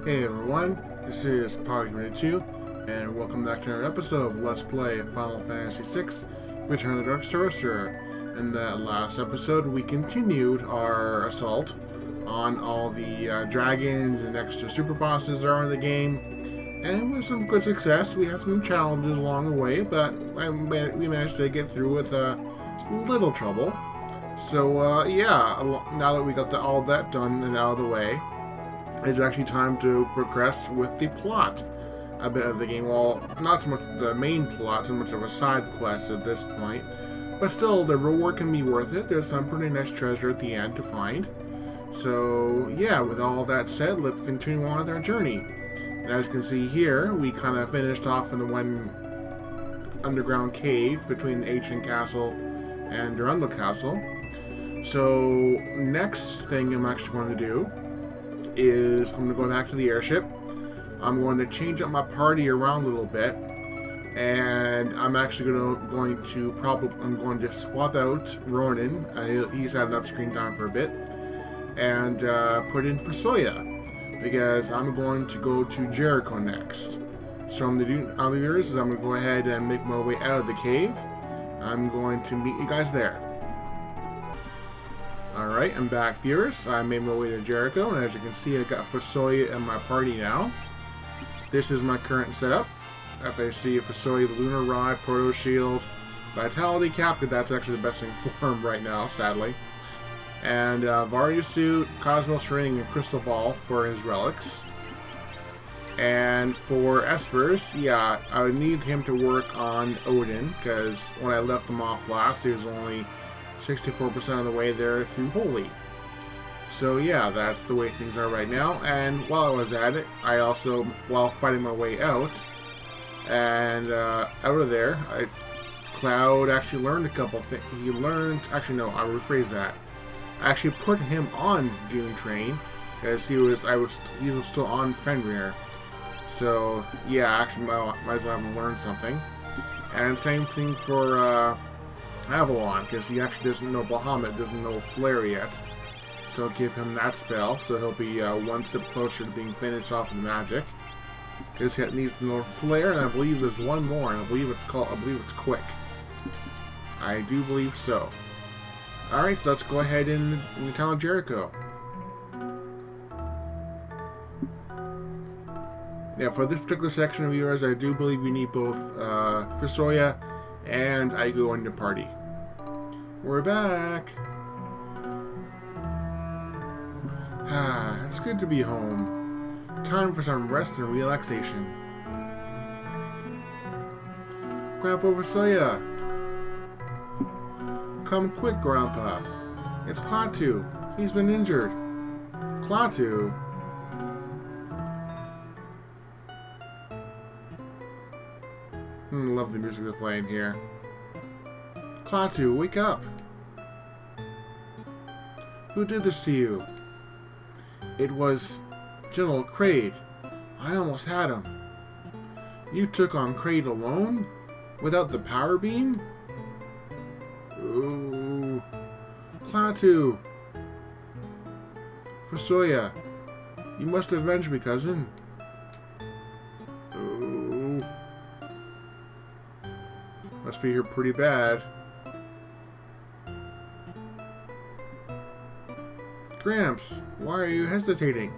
Hey everyone, this is KlaTu, and welcome back to another episode of Let's Play Final Fantasy VI Return of the Dark Sorcerer. In that last episode, we continued our assault on all the dragons and extra super bosses that are in the game, and with some good success. We had some challenges along the way, but we managed to get through with little trouble. So yeah, now that we got all that done and out of the way, it's actually time to progress with the plot a bit of the game. Well, not so much the main plot, so much of a side quest at this point, but still, the reward can be worth it. There's some pretty nice treasure at the end to find. So yeah, with all that said, let's continue on with our journey. And as you can see here, we kind of finished off in the one underground cave between the ancient castle and Durandal Castle. So next thing I'm actually going to do is I'm going to go back to the airship. I'm going to change up my party around a little bit, and I'm actually going to swap out Ronan. He's had enough screen time for a bit, and put in FuSoYa, because I'm going to go to Jericho next. So I'm going to do I'm going to go ahead and make my way out of the cave. I'm going to meet you guys there. Alright, I'm back, viewers. I made my way to Jericho, and as you can see, I got FuSoYa in my party now. This is my current setup. FAC, FuSoYa, the Lunar Rod, Proto Shield, Vitality Cap, because that's actually the best thing for him right now, sadly. And Varya Suit, Cosmos Ring, and Crystal Ball for his relics. And for Espers, yeah, I would need him to work on Odin, because when I left him off last, he was only 64% of the way there through Holy. So yeah, that's the way things are right now. And while I was at it, I also, while fighting my way out, and out of there, Cloud actually learned a couple things. He learned, actually no, I'll rephrase that. I actually put him on Dune Train, because he was still on Fenrir. So yeah, actually might as well have him learn something. And same thing for Avalon, because he actually doesn't know Bahamut, doesn't know Flare yet. So give him that spell, so he'll be one step closer to being finished off with magic. Because he needs to know Flare, and I believe there's one more, and I believe it's Quick. I do believe so. Alright, so let's go ahead in the town of Jericho. Yeah, for this particular section of viewers, I do believe we need both FuSoYa and I go in the party. We're back! It's good to be home. Time for some rest and relaxation. Grandpa FuSoYa! Come quick, Grandpa. It's KlaTu. He's been injured. KlaTu? Love the music they're playing here. KlaTu, wake up! Who did this to you? It was General Kraid. I almost had him. You took on Kraid alone? Without the power beam? Ooh. KlaTu! FuSoYa, you must avenge me, cousin. Ooh. Must be here pretty bad. Gramps, why are you hesitating?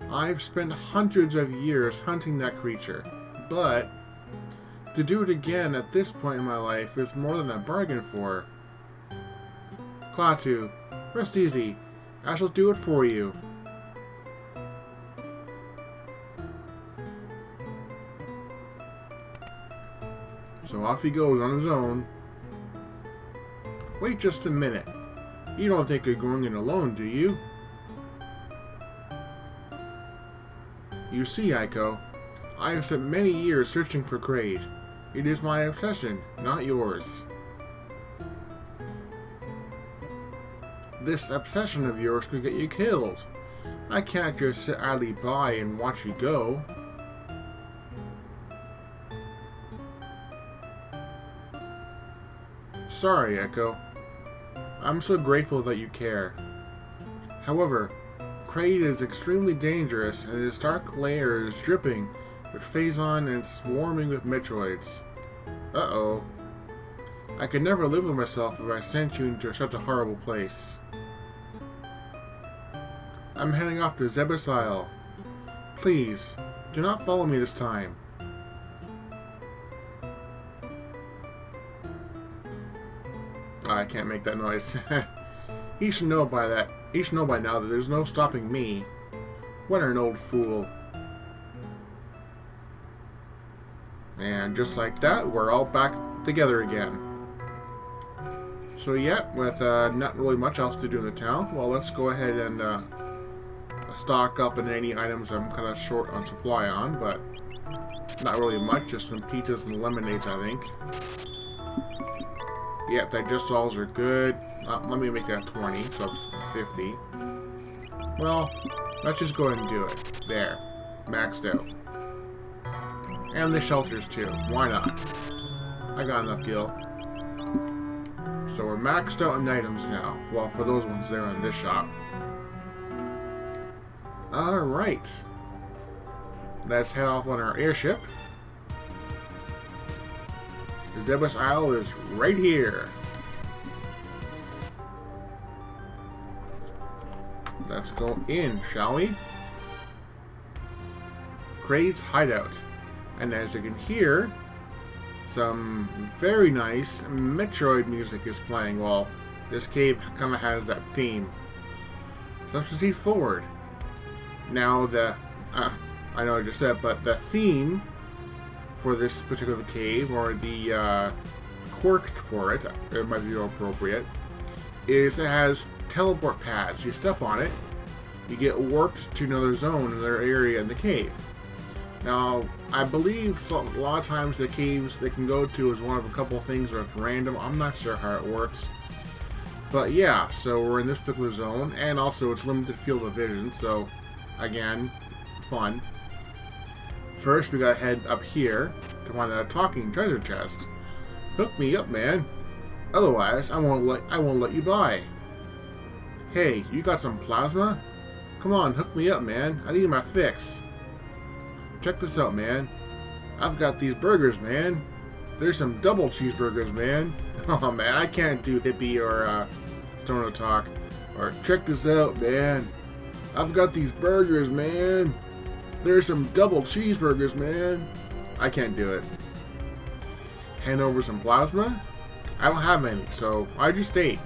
I've spent hundreds of years hunting that creature, but to do it again at this point in my life is more than I bargained for. KlaTu, rest easy. I shall do it for you. So off he goes on his own. Wait just a minute. You don't think you're going in alone, do you? You see, Aiko, I have spent many years searching for Kraid. It is my obsession, not yours. This obsession of yours could get you killed. I can't just sit idly by and watch you go. Sorry, Echo. I'm so grateful that you care. However, Kraid is extremely dangerous, and his dark lair is dripping with Phazon and swarming with Metroids. Uh-oh. I could never live with myself if I sent you into such a horrible place. I'm heading off to Zebes Isle. Please, do not follow me this time. I can't make that noise. He should know by now that there's no stopping me. What an old fool. And just like that, we're all back together again. So yeah, with not really much else to do in the town, well, let's go ahead and stock up on any items I'm kind of short on supply on, but not really much, just some pizzas and lemonades, I think. Yep, digestols are good. Let me make that 20, so it's 50. Well, let's just go ahead and do it. There. Maxed out. And the shelters too. Why not? I got enough gil. So we're maxed out on items now. Well, for those ones there in this shop. Alright. Let's head off on our airship. The Zebes Isle is right here. Let's go in, shall we? Kraid's hideout. And as you can hear, some very nice Metroid music is playing. Well, this cave kind of has that theme. So let's proceed forward. Now I know I just said, but the theme for this particular cave, or the quirk for it might be more appropriate, is it has teleport pads. You step on it, you get warped to another zone, another area in the cave. Now, I believe a lot of times the caves they can go to is one of a couple things or it's random. I'm not sure how it works. But yeah, so we're in this particular zone, and also it's limited field of vision, so again, fun. First, we gotta head up here to find that talking treasure chest. Hook me up, man. Otherwise, I won't let you by. Hey, you got some plasma? Come on, hook me up, man. I need my fix. Check this out, man. I've got these burgers, man. There's some double cheeseburgers, man. Oh, man, I can't do hippie or stoner talk. Or check this out, man. I've got these burgers, man. There's some double cheeseburgers, man. I can't do it. Hand over some plasma? I don't have any, so I just ate.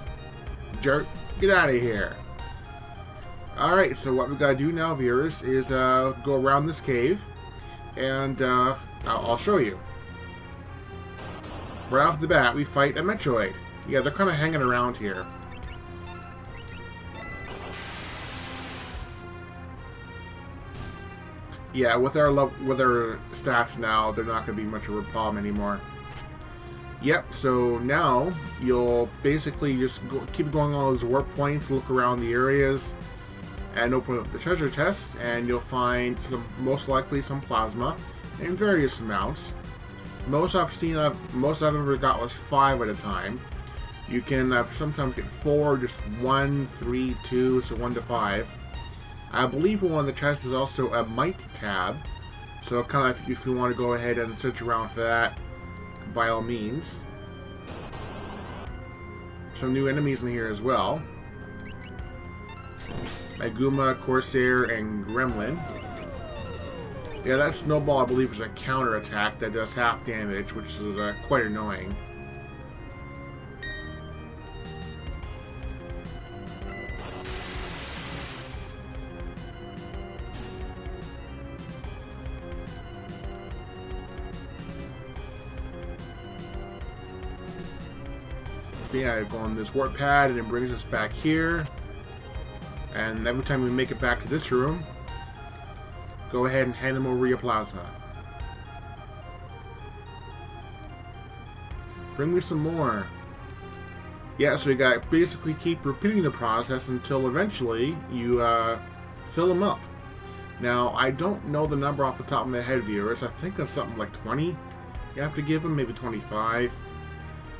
Jerk, get out of here. Alright, so what we gotta do now, viewers, is go around this cave, and I'll show you. Right off the bat, we fight a Metroid. Yeah, they're kind of hanging around here. Yeah, with our stats now, they're not going to be much of a problem anymore. Yep, so now you'll basically just keep going on those warp points, look around the areas, and open up the treasure chests, and you'll find most likely some plasma in various amounts. Most I've ever got was 5 at a time. You can sometimes get 4, just 1, 3, 2, so 1 to 5. I believe one of the chests is also a might tab, so kind of if you want to go ahead and search around for that, by all means. Some new enemies in here as well. Aguma, Corsair, and Gremlin. Yeah, that snowball I believe is a counter attack that does half damage, which is quite annoying. Yeah, I go on this warp pad and it brings us back here. And every time we make it back to this room, go ahead and hand them over your plasma. Bring me some more. Yeah, so you got basically keep repeating the process until eventually you fill them up. Now, I don't know the number off the top of my head, viewers. I think it's something like 20 you have to give them, maybe 25.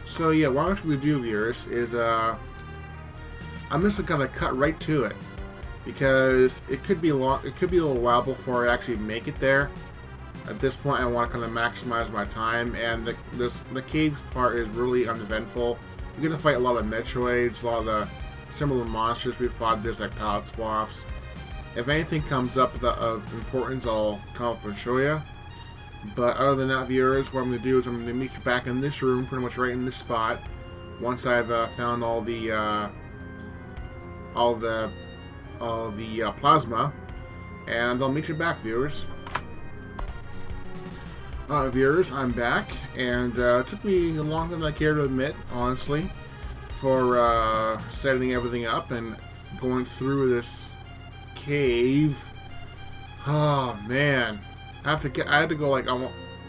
So yeah, what I'm actually going to do, viewers, is I'm just going to cut right to it. because it could be long. It could be a little while before I actually make it there. At this point, I want to kind of maximize my time, and the caves part is really uneventful. You're gonna fight a lot of Metroids, a lot of the similar monsters we fought. There's like palette swaps. If anything comes up of importance, I'll come up and show you. But other than that, viewers, what I'm going to do is I'm going to meet you back in this room, pretty much right in this spot. Once I've found all the plasma, and I'll meet you back, viewers. Viewers, I'm back, and it took me longer than I care to admit, honestly, for setting everything up and going through this cave. Oh man, I had to go like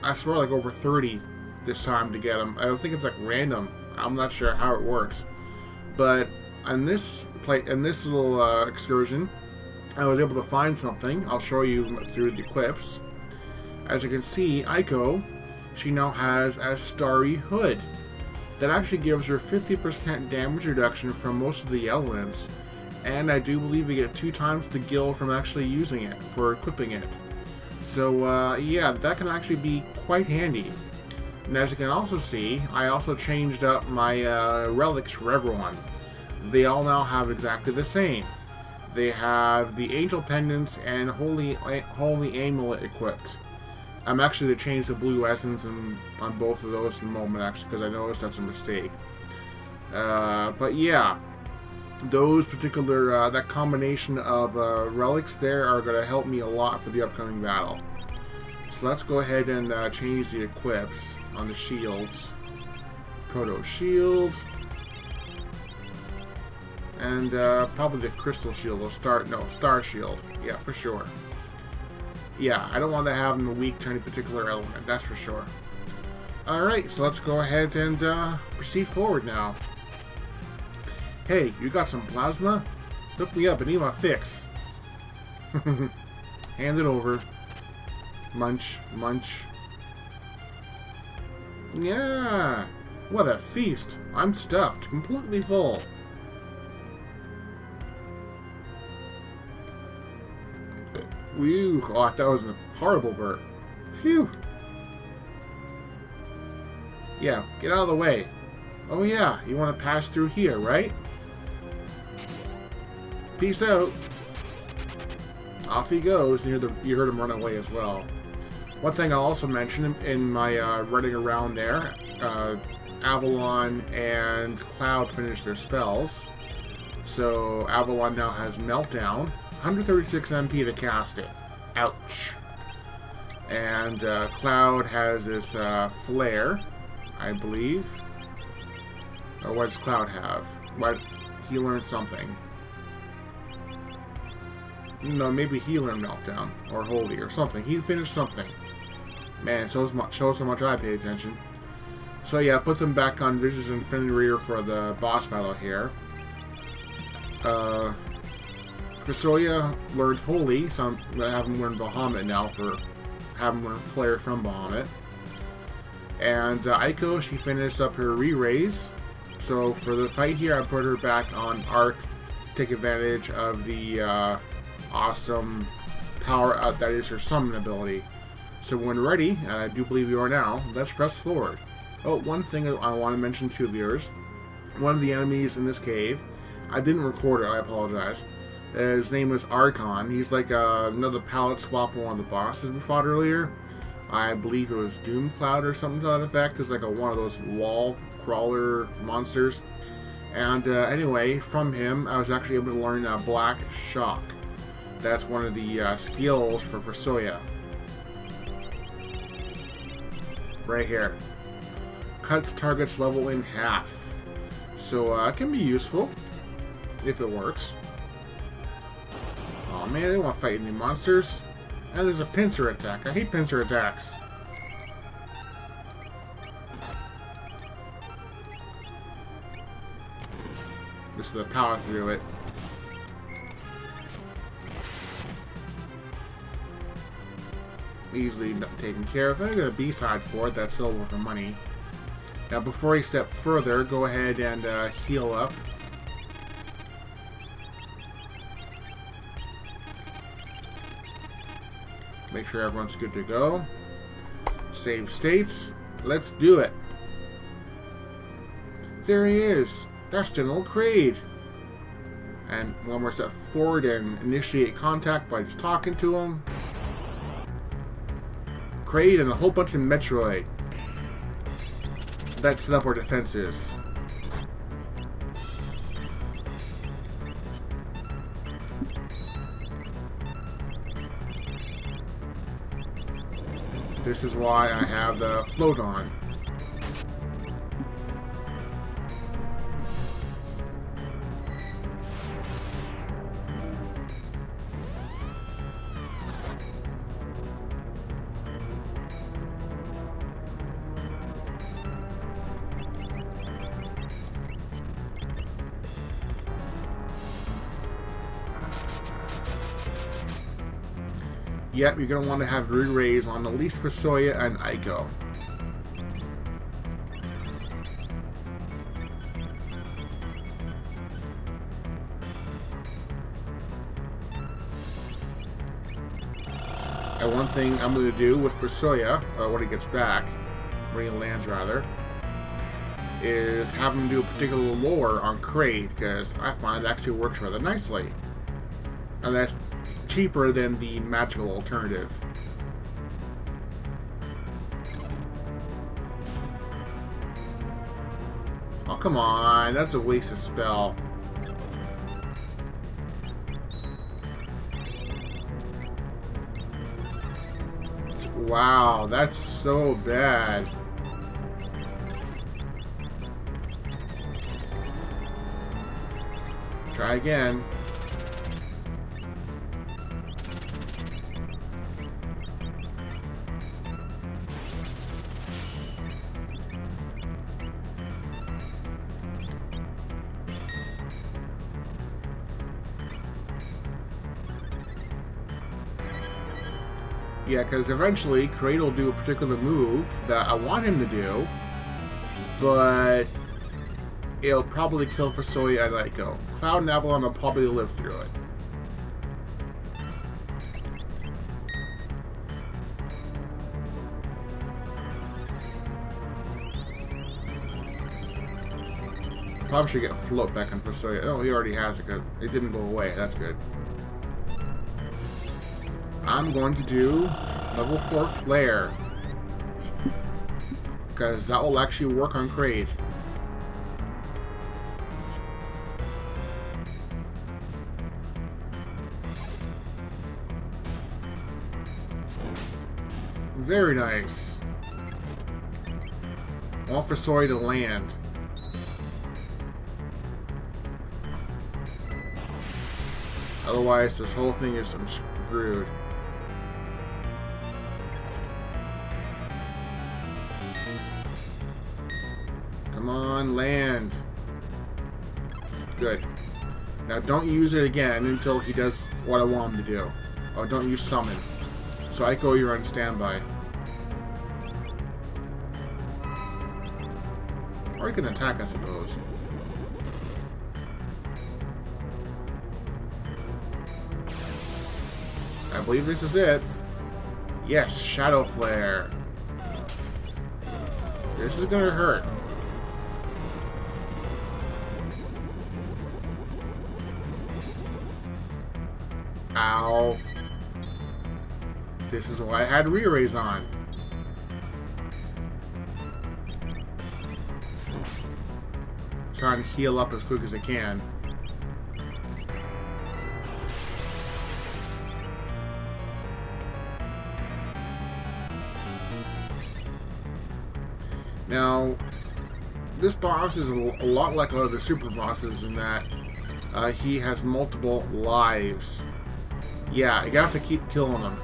I swear like over 30 this time to get them. I don't think it's like random. I'm not sure how it works, but in this little excursion, I was able to find something. I'll show you through the equips. As you can see, Aiko, she now has a starry hood that actually gives her 50% damage reduction from most of the elements. And I do believe we get 2 times the gil from actually using it, for equipping it. So, yeah, that can actually be quite handy. And as you can also see, I also changed up my relics for everyone. They all now have exactly the same. They have the Angel Pendants and Holy Amulet equipped. I'm actually going to change the blue essence on both of those in a moment, actually, because I noticed that's a mistake. But yeah, those particular, that combination of relics there are going to help me a lot for the upcoming battle. So let's go ahead and change the equips on the shields. Proto Shield. And probably the Crystal Shield or Star Shield. Yeah, for sure. Yeah, I don't want to have them weak to any particular element, that's for sure. Alright, so let's go ahead and proceed forward now. Hey, you got some plasma? Hook me up, I need my fix. Hand it over. Munch, munch. Yeah! What a feast! I'm stuffed, completely full. Whew, oh, that was a horrible burp. Phew. Yeah, get out of the way. Oh yeah, you want to pass through here, right? Peace out. Off he goes. You heard him run away as well. One thing I'll also mention in my running around there, Avalon and Cloud finished their spells. So Avalon now has Meltdown. 136 MP to cast it. Ouch. And Cloud has this Flare, I believe. Or what does Cloud have? What? He learned something. No, maybe he learned Meltdown. Or Holy or something. He finished something. Man, shows how much I pay attention. So yeah, put them back on Vision's Infinity Reader for the boss battle here. FuSoYa learned Holy, so I'm going to have him learn Bahamut now for having learn Flare from Bahamut. And Aiko, she finished up her re-raise. So for the fight here, I put her back on Arc to take advantage of the awesome power up that is her summon ability. So when ready, and I do believe you are now, let's press forward. Oh, one thing I want to mention to viewers. One of the enemies in this cave, I didn't record it, I apologize. His name was Archon. He's like another palette swap on one of the bosses we fought earlier. I believe it was Doom Cloud or something to that effect. It's like one of those wall crawler monsters. And anyway, from him, I was actually able to learn Black Shock. That's one of the skills for FuSoYa. Right here. Cuts target's level in half. So it can be useful if it works. Oh man, they want to fight any monsters. And there's a pincer attack. I hate pincer attacks. Just the power through it. Easily taken care of. I got a B-side for it. That's still worth the money. Now, before I step further, go ahead and heal up. Make sure everyone's good to go. Save states. Let's do it. There he is. That's General Kraid. And one more step forward and initiate contact by just talking to him. Kraid and a whole bunch of Metroid. That set up our defenses. This is why I have the float on. Yep, you're going to want to have re-raise on at least FuSoYa and Ico. And one thing I'm going to do with FuSoYa, when he gets back, when he lands rather, is have him do a particular lore on Kraid, because I find it actually works rather nicely. And that's cheaper than the magical alternative. Oh, come on. That's a waste of spell. Wow, that's so bad. Try again. Yeah, because eventually Kraid will do a particular move that I want him to do, but it'll probably kill FuSoYa and Ico. KlaTu and Avalon will probably live through it. Probably should get a float back on FuSoYa. Oh, he already has it because it didn't go away. That's good. I'm going to do level 4 Flare, because that will actually work on Kraid. Very nice. I want FuSoYa to land. Otherwise, this whole thing is screwed. Come on, land. Good. Now don't use it again until he does what I want him to do. Oh, don't use summon. So Ico, you're on standby. Or you can attack, I suppose. I believe this is it. Yes, Shadow Flare. This is gonna hurt. Ow. This is why I had re-raise on. Trying to heal up as quick as I can. Now, this boss is a lot like other super bosses in that he has multiple lives. Yeah, you have to keep killing them.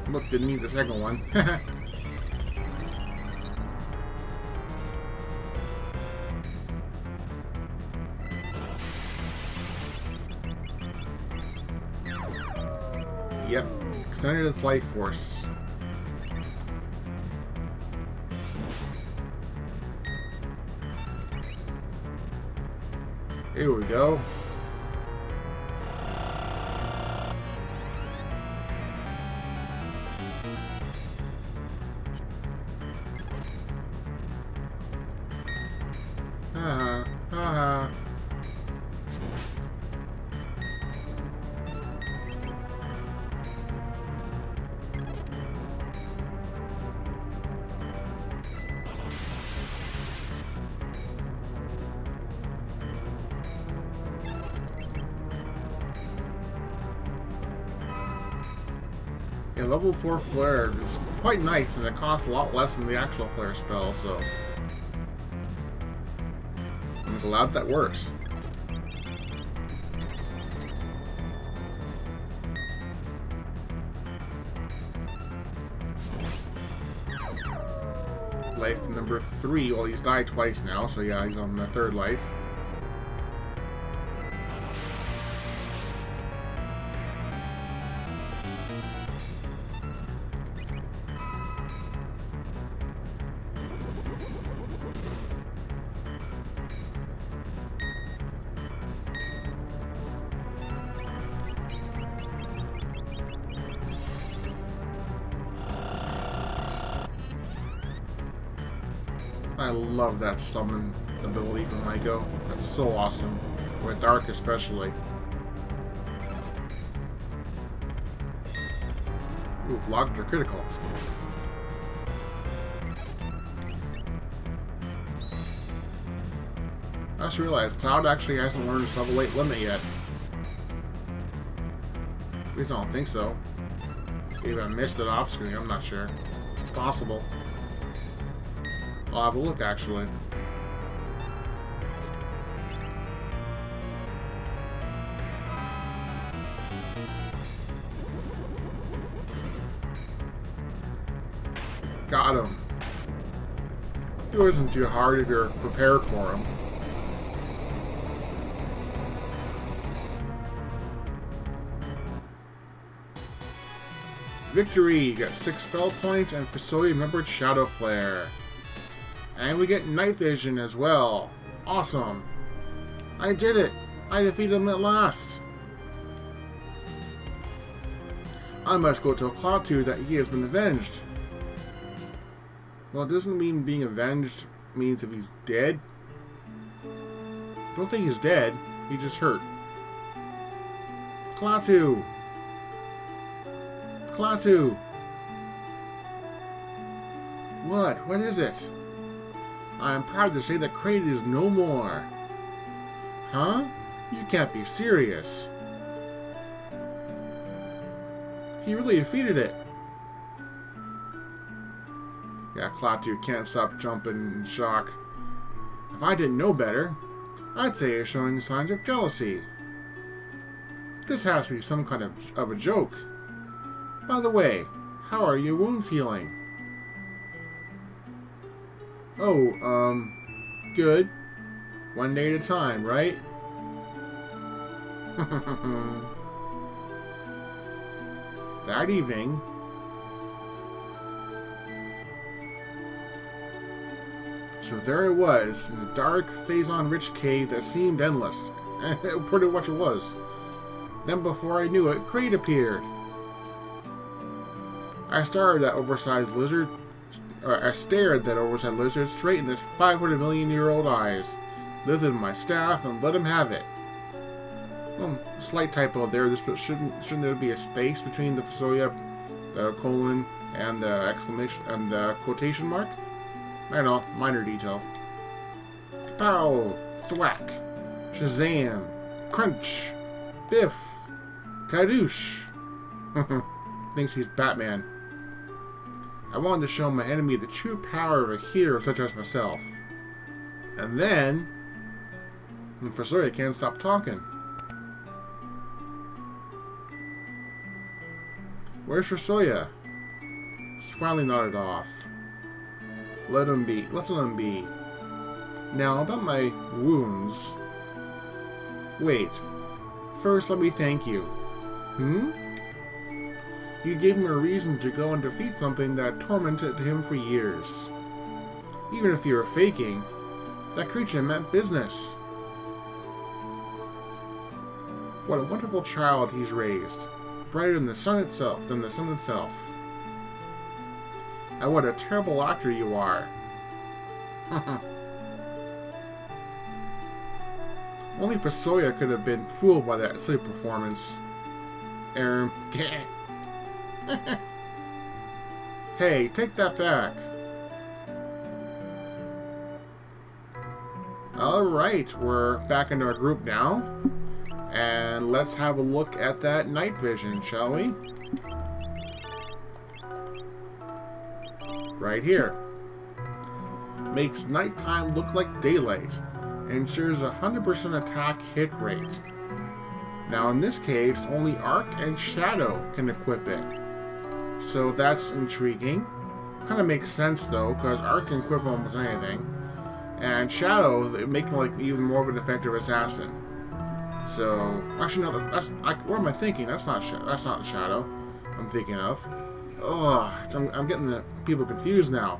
Look, didn't need the second one. Yep. Extended its life force. Here we go. A level 4 flare is quite nice, and it costs a lot less than the actual flare spell, so I'm glad that works. Life number 3. Well, he's died twice now, so yeah, he's on the 3rd life. I love that summon ability from Ico. That's so awesome. With Dark especially. Ooh, blocked or critical. I just realized Cloud actually hasn't learned his level 8 limit yet. At least I don't think so. Maybe I missed it off screen, I'm not sure. It's possible. I'll have a look, actually. Got him. It wasn't too hard if you're prepared for him. Victory! You got 6 spell points, and FuSoYa remembered Shadow Flare. And we get night vision as well. Awesome. I did it. I defeated him at last. I must go tell KlaTu that he has been avenged. Well, it doesn't mean being avenged means if he's dead. I don't think he's dead. He's just hurt. KlaTu! KlaTu! What? What is it? I am proud to say that KlaTu is no more. Huh? You can't be serious. He really defeated it. Yeah, KlaTu can't stop jumping in shock. If I didn't know better, I'd say he's showing signs of jealousy. This has to be some kind of a joke. By the way, how are your wounds healing? Oh, good. One day at a time, right? That evening, so there it was, in a dark, phazon-rich cave that seemed endless. Pretty much it was. Then before I knew it, KlaTu appeared. I stared at that oversized lizard straight in his 500 million-year-old eyes, lifted my staff, and let him have it. Slight typo there. This shouldn't there be a space between the FuSoYa, the colon, and the exclamation and the quotation mark? I know, minor detail. Kapow! Thwack! Shazam! Crunch! Biff! Kadoosh! Thinks he's Batman. I wanted to show my enemy the true power of a hero such as myself. And then, FuSoYa can't stop talking. Where's FuSoYa? He finally nodded off. Let him be. Let's let him be. Now, about my wounds. Wait. First, let me thank you. You gave him a reason to go and defeat something that tormented him for years. Even if you were faking, that creature meant business. What a wonderful child he's raised, brighter than the sun itself, And what a terrible actor you are. Only FuSoYa could have been fooled by that silly performance. Hey, take that back. Alright, we're back in our group now. And let's have a look at that night vision, shall we? Right here. Makes nighttime look like daylight. Ensures 100% attack hit rate. Now in this case, only Arc and Shadow can equip it. So that's intriguing. Kind of makes sense though, because Arc can equip almost anything. And Shadow, they make him like even more of an effective assassin. So, actually no, what am I thinking? That's not Shadow I'm thinking of. Oh, I'm getting the people confused now.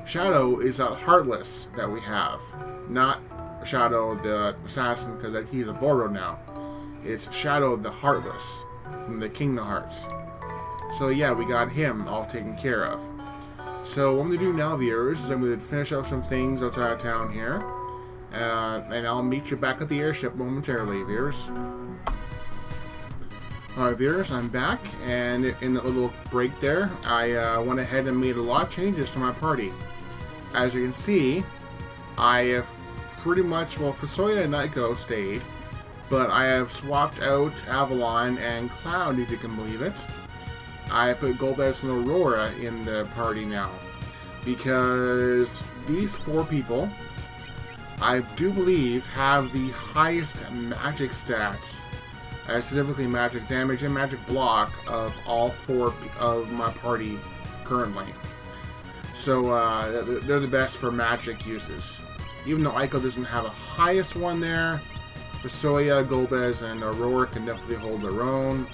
Shadow is that Heartless that we have. Not Shadow the Assassin, because he's a Boro now. It's Shadow the Heartless from the Kingdom Hearts. So yeah, we got him all taken care of. So what I'm going to do now, viewers, is I'm going to finish up some things outside of town here. And I'll meet you back at the airship momentarily, viewers. Alright, viewers, I'm back, and in the little break there, I went ahead and made a lot of changes to my party. As you can see, I have pretty much, well, FuSoYa and Naiko stayed, but I have swapped out Avalon and Cloud, if you can believe it. I put Golbez and Aurora in the party now, because these four people, I do believe, have the highest magic stats, specifically magic damage and magic block, of all four of my party currently. So they're the best for magic uses. Even though Aiko doesn't have a highest one there, FuSoYa, Golbez, and Aurora can definitely hold their own.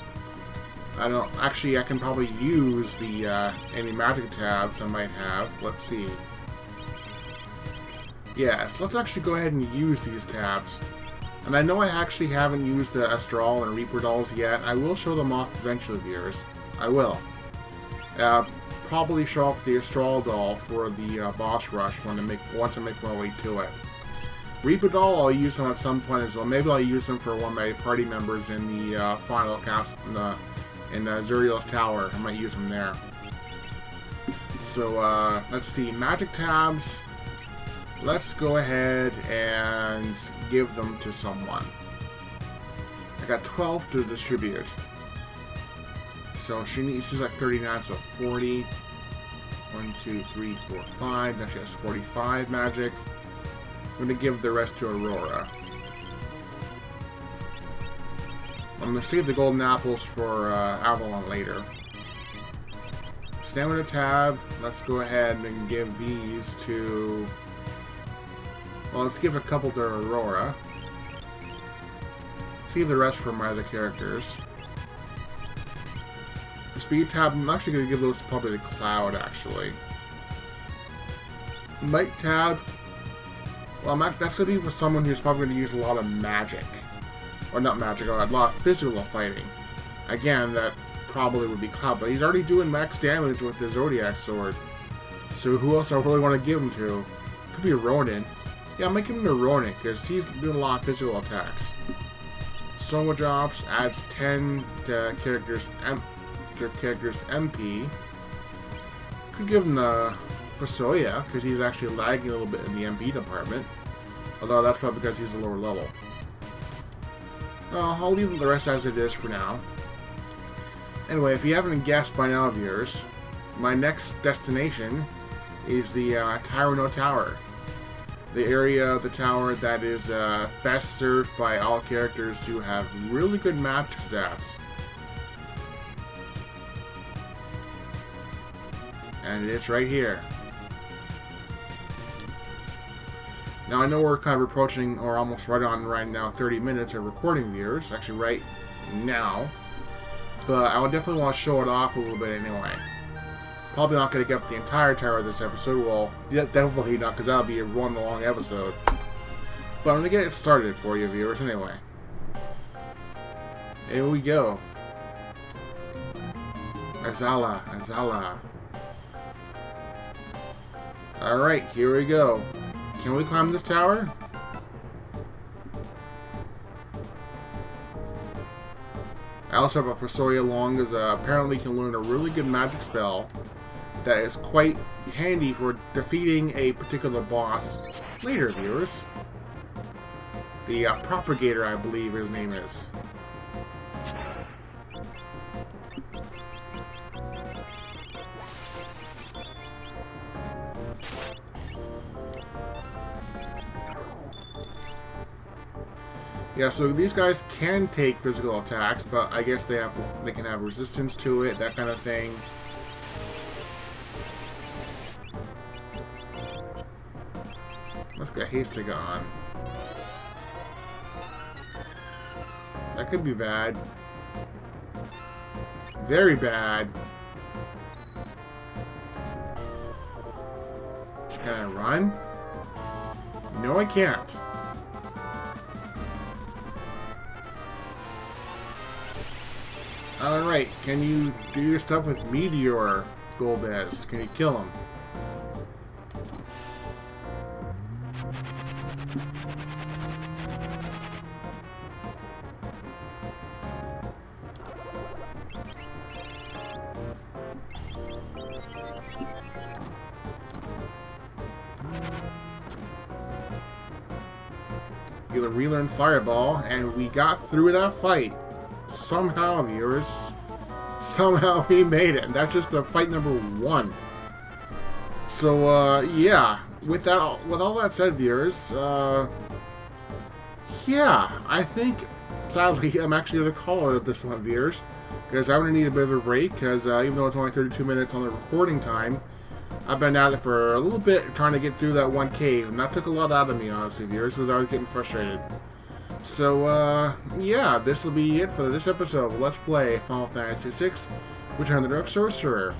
I can probably use the any magic tabs I might have. Let's see. Yes, let's actually go ahead and use these tabs. And I know I actually haven't used the Astral and Reaper dolls yet. I will show them off eventually, viewers. I will. Probably show off the Astral doll for the boss rush once I make my way to it. Reaper doll, I'll use them at some point as well. Maybe I'll use them for one of my party members in the final cast in Zuriel's Tower. I might use them there. So let's see, magic tabs. Let's go ahead and give them to someone. I got 12 to distribute. So she's like 39, so 40. 1, 2, 3, 4, 5. Then she has 45 magic. I'm going to give the rest to Aurora. I'm going to save the golden apples for Avalon later. Stamina tab. Let's go ahead and give these to... Well, let's give a couple to Aurora. Save the rest for my other characters. The speed tab, I'm actually going to give those to probably the Cloud, actually. Might tab, well, that's going to be for someone who's probably going to use a lot of magic. Or not magic, a lot of physical fighting. Again, that probably would be Cloud, but he's already doing max damage with the Zodiac Sword. So who else do I really want to give him to? Could be a Ronin. Yeah, I'll make him a Ronin, because he's doing a lot of physical attacks. Soma drops, adds 10 to characters MP. Could give him the FuSoYa, because he's actually lagging a little bit in the MP department. Although that's probably because he's a lower level. I'll leave the rest as it is for now. Anyway, if you haven't guessed by now, viewers, my next destination is the Tyranno Tower. The area of the tower that is best served by all characters who have really good magic stats. And it's right here. Now I know we're kind of approaching, or almost right now, 30 minutes of recording, viewers. Actually right now. but I would definitely want to show it off a little bit anyway. Probably not going to get up the entire tower of this episode. Well, yeah, definitely not, because that'll be a long episode. But I'm going to get it started for you viewers anyway. Here we go. Azala, Azala. Alright, here we go. Can we climb this tower? I also have a FuSoYa long, as apparently can learn a really good magic spell that is quite handy for defeating a particular boss later, viewers. The Propagator, I believe his name is. Yeah, so these guys can take physical attacks, but I guess they can have resistance to it, that kind of thing. Let's get haste on. That could be bad. Very bad. Can I run? No, I can't. Alright, can you do your stuff with Meteor, Golbez? Can you kill him? You relearn Fireball, and we got through that fight. Somehow, viewers. Somehow we made it. And that's just fight number 1. So, yeah. With all that said, viewers, yeah, I think, sadly, I'm actually going to call it this one, viewers. Because I'm going to need a bit of a break, because even though it's only 32 minutes on the recording time, I've been at it for a little bit trying to get through that one cave. And that took a lot out of me, honestly, viewers, because I was getting frustrated. So, yeah, this will be it for this episode of Let's Play Final Fantasy VI Return of the Dark Sorcerer.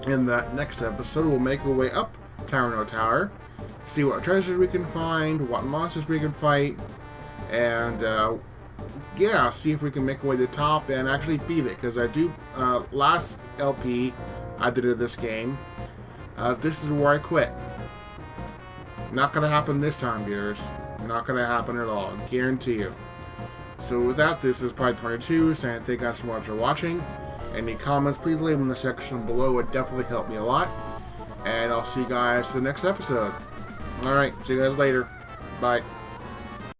In that next episode, we'll make our way up Tower No Tower, see what treasures we can find, what monsters we can fight, and, yeah, see if we can make our way to the top and actually beat it, because I do, last LP I did of this game, this is where I quit. Not gonna happen this time, viewers. Not going to happen at all. Guarantee you. So with that, this is Pride22 saying thank you guys so much for watching. Any comments, please leave them in the section below. It would definitely help me a lot. And I'll see you guys for the next episode. Alright, see you guys later. Bye.